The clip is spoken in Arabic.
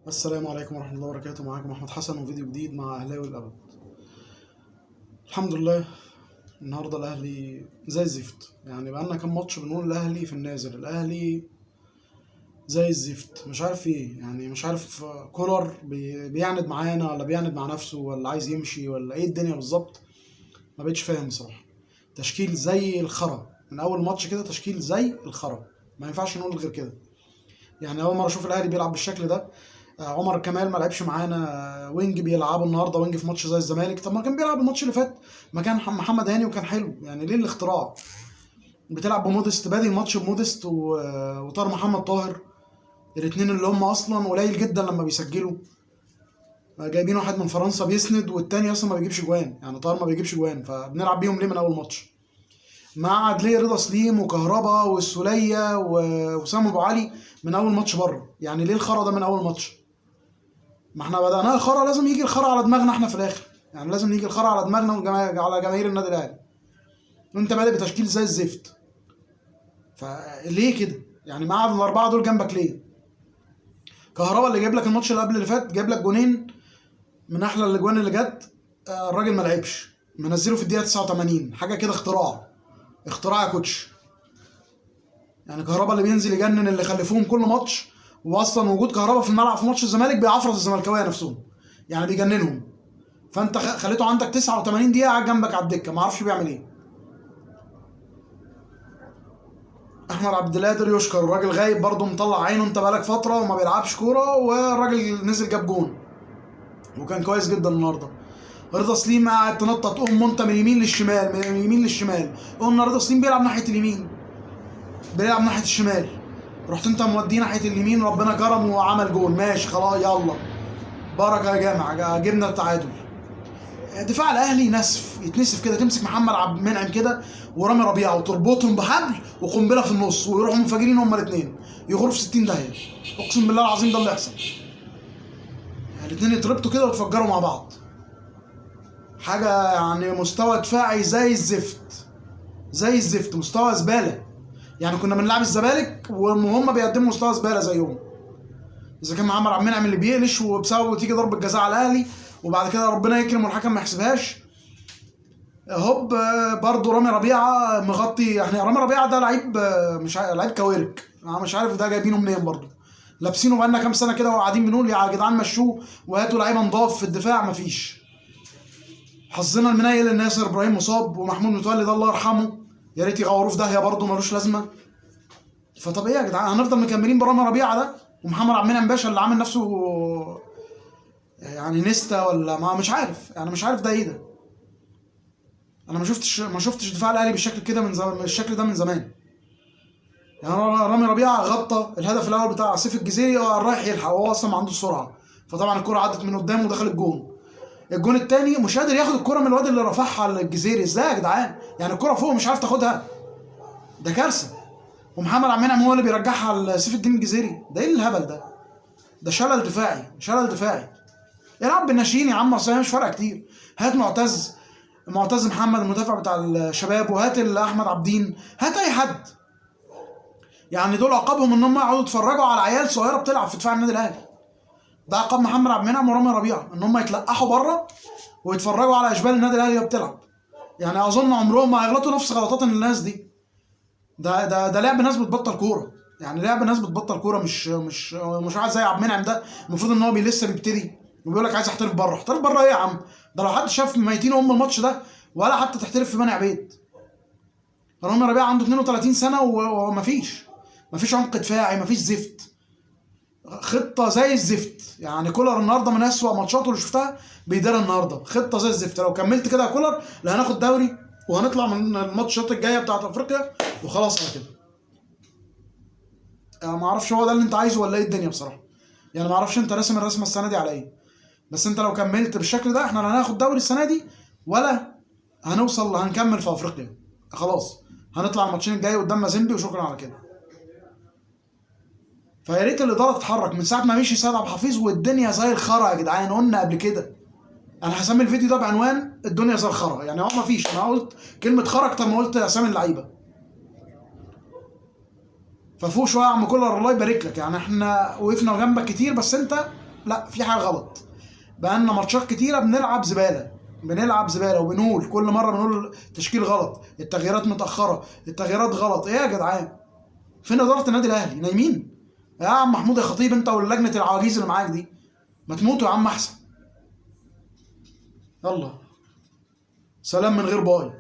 السلام عليكم ورحمة الله وبركاته. معاكم أحمد حسن وفيديو جديد مع أهلاوي الأبد. الحمد لله النهاردة الأهلي زي الزفت، يعني بقالنا كام ماتش بنقول الأهلي في النازل، الأهلي زي الزفت، مش عارف ايه، يعني مش عارف كولر بيعند معانا ولا بيعند مع نفسه ولا عايز يمشي ولا ايه الدنيا بالظبط. ما بقتش فاهم بصراحة. تشكيل زي الخرا من أول ماتش كده، تشكيل زي الخرا، ما ينفعش نقول غير كده. يعني أول مرة أشوف الأهلي بيلعب بالشكل ده. عمر كمال ما لعبش معانا وينج، بيلعبوا النهارده وينج في ماتش زي الزمالك. طب ما كان بيلعب الماتش اللي فات مكان محمد هاني وكان حلو، يعني ليه الاختراع؟ بتلعب بمودست، بادي الماتش بمودست وطاهر محمد طاهر، الاثنين اللي هم اصلا قليل جدا لما بيسجلوا. جايبين واحد من فرنسا بيسند والتاني اصلا ما بيجيبش جوان، يعني طاهر ما بيجيبش جوان، فبنلعب بيهم ليه من اول ماتش؟ مع عدليه رضا سليم وكهربا والسوليه وسام ابو علي من اول ماتش بره، يعني ليه الخرا ده من اول ماتش؟ ما احنا بدأناها الخرا، لازم يجي الخرا على دماغنا احنا في الاخر، يعني لازم يجي الخرا على دماغنا على جماهير النادي الاهلي. وانت بادئ بتشكيل زي الزفت، فليه كده؟ يعني مقعد الاربعه دول جنبك ليه؟ كهربا اللي جايب لك الماتش اللي قبل اللي فات، جايب لك جونين من احلى الاجوان اللي جت. الراجل ما لعبش، منزله في الدقيقه 89، حاجه كده اختراع، اختراع يا كوتش. يعني كهربا اللي بينزل يجنن اللي خلفوهم كل ماتش، واصلا وجود كهربا في الملعب في ماتش الزمالك بيعفرط الزملكاويه نفسهم، يعني بيجننهم. فانت خليته عندك 89 دقيقه قاعد جنبك على الدكه، ما اعرفش بيعمل ايه. احمد عبد القادر يشكر، الراجل غايب برضه مطلع عينه، انت بقالك فتره وما بيلعبش كوره، والراجل نزل جاب جون وكان كويس جدا النهارده. رضا سليم قاعد تنطط تقوم انت من اليمين للشمال، من اليمين للشمال، قلنا رضا سليم بيلعب ناحيه اليمين، بيلعب ناحيه الشمال، رحت انت موديه ناحيه اليمين، ربنا كرمه وعمل جون، ماشي خلاص يلا بركه يا جامع، جبنا التعادل. دفاع الاهلي نسف، يتنسف كده، تمسك محمد عبد المنعم كده ورامي ربيعه وتربطهم بحبل وقنبله في النص ويروحوا منفجرين هما الاثنين، يغوروا في 60 داهيه. اقسم بالله العظيم ده اللي يحصل، يعني الاثنين يتربطوا كده ويتفجروا مع بعض. حاجه يعني مستوى دفاعي زي الزفت، زي الزفت، مستوى زباله. يعني كنا بنلعب الزمالك وهم بيقدموا مستوى زباله زيهم. اذا كان محمد عبد المنعم اللي بيقلش وبسببه تيجي ضربه جزاء على الاهلي وبعد كده ربنا يكرم والحكم ما يحسبهاش، هوب برضه رامي ربيعه مغطي. يعني رامي ربيعه ده لعيب، مش لعيب كوارك، انا مش عارف ده جايبينه منين برضه، لابسينه بقالنا كام سنه كده وقاعدين بنقول يا جدعان مشوه وهاتوا لعيبه نضاف في الدفاع، مفيش. حظنا المنيل ان ياسر ابراهيم مصاب ومحمود متولي ده الله يرحمه، يا ريت يغوروه في داهيه برضه ملوش لازمه. فطب ايه يا جدعان، هنفضل مكملين برامي ربيعه ده ومحمد عبد المنعم باشا اللي عامل نفسه يعني نيستا ولا ما مش عارف، يعني مش عارف ده ايه ده. انا ما شفتش دفاع الاهلي بالشكل كده من زمان، بالشكل ده من زمان. يعني رامي ربيعه غطى الهدف الاول بتاع سيف الجزيري رايح يلحق وهو اصلا ما عندوش سرعه، فطبعا الكره عدت من قدامه ودخل الجون. الجون الثاني مش قادر ياخد الكره من الواد اللي رفعها على الجزيري، ازاي يا جدعان؟ يعني الكره فوق مش عارف تاخدها، ده كارثه. ومحمد عبد المنعم هو اللي بيرجعها لسيف الدين الجزيري، ده ايه الهبل ده؟ ده شلل دفاعي، شلل دفاعي. العب بالناشئين يا عم، اصل هي مش فارقه كتير. هات معتز محمد المدافع بتاع الشباب، وهات احمد عبدين، هات اي حد. يعني دول عقابهم ان هم يقعدوا يتفرجوا على عيال صغيره بتلعب في دفاع النادي الاهلي. ده عقاب محمد عبد المنعم ورامي ربيعه، ان هم يتلقحوا بره ويتفرجوا على اشبال النادي الاهلي وهي بتلعب. يعني اظن عمرهم ما هيغلطوا نفس غلطات الناس دي. ده لعب ناس بتبطل كوره، يعني لعب ناس بتبطل كوره، مش عايز زي عبد المنعم ده. المفروض ان هو لسه بيبتدي وبيقول لك عايز احترف بره. احترف بره ايه يا عم؟ ده لو حد شاف ميتين الماتش ده، ولا حتى تحترف في بني عبيد. رامي ربيعه عنده 32 سنه ومفيش عمق دفاعي، مفيش زفت، خطه زي الزفت. يعني كولر النهارده من اسوأ ماتشاته اللي شفتها بيديرها النهارده، خطه زي الزفت. لو كملت كده يا كولر لا هناخد دوري وهنطلع من الماتشات الجايه بتاعت افريقيا وخلاص على كده. ما اعرفش هو ده اللي انت عايزه ولا ايه الدنيا بصراحه. يعني ما اعرفش انت راسم الرسمه السنه دي على ايه، بس انت لو كملت بالشكل ده احنا لا هناخد دوري السنه دي ولا هنكمل في افريقيا. خلاص هنطلع الماتشين الجاي قدام مازيمبي وشكرا على كده. فيا ريت الاداره تتحرك من ساعه ما مشي سيد عبد الحفيظ والدنيا زي الخرا يا جدعان. قلنا قبل كده، انا هسمي الفيديو ده بعنوان الدنيا زي الخرا. يعني هو ما فيش، انا قلت كلمه خرا اكتر ما قلت اسامي اللعيبه. ففوق شويه يا عم كولر، الله يبارك لك، يعني احنا وقفنا جنبك كتير بس انت لا، في حاجه غلط. بقالنا ماتشات كتيره بنلعب زباله وبنقول كل مره بنقول تشكيل غلط، التغييرات متاخره، التغييرات غلط. ايه يا جدعان؟ فين اداره النادي الاهلي؟ نايمين يا عم محمود يا خطيب، انت واللجنه العواجيز اللي معاك دي، ما تموتوا يا عم احسن. يلا سلام من غير باي.